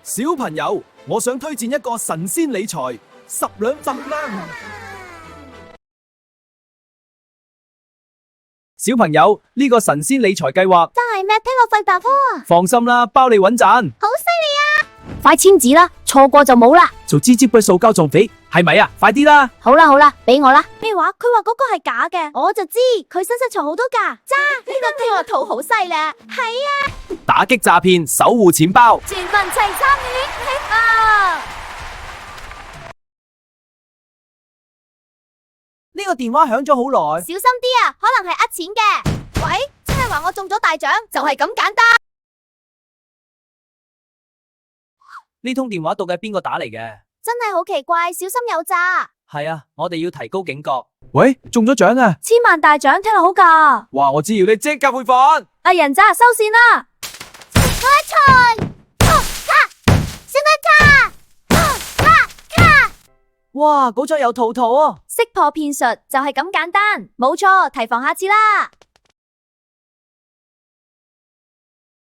小朋友，我想推薦一個神仙理財10兩贈啦！小朋友，呢個神仙理財計劃真係咩？聽落肺白科啊！放心啦，包你穩賺。好犀利啊！快簽字啦，錯過就冇啦。做支支嘅塑膠撞匪係咪啊？快啲啦！好啦好啦，俾我啦。咩話？佢話嗰個係假嘅，我就知佢身上藏好多㗎。渣，呢個聽落肚好犀利。係啊！打擊詐騙，守護錢包。全民齊參與啊！呢個電話響咗好耐，小心啲啊，可能係呃錢嘅。喂，真係話我中咗大獎，就係咁簡單。呢通電話到底係邊個打嚟嘅？真係好奇怪，小心有詐。係啊，我哋要提高警覺。喂，中咗獎啊！千萬大獎聽落好㗎。哇，我知要你即刻匯款。阿人渣收線啦！發財！小卡！哇，嗰張有套套啊！識破騙術就係咁簡單，冇錯，提防下次啦。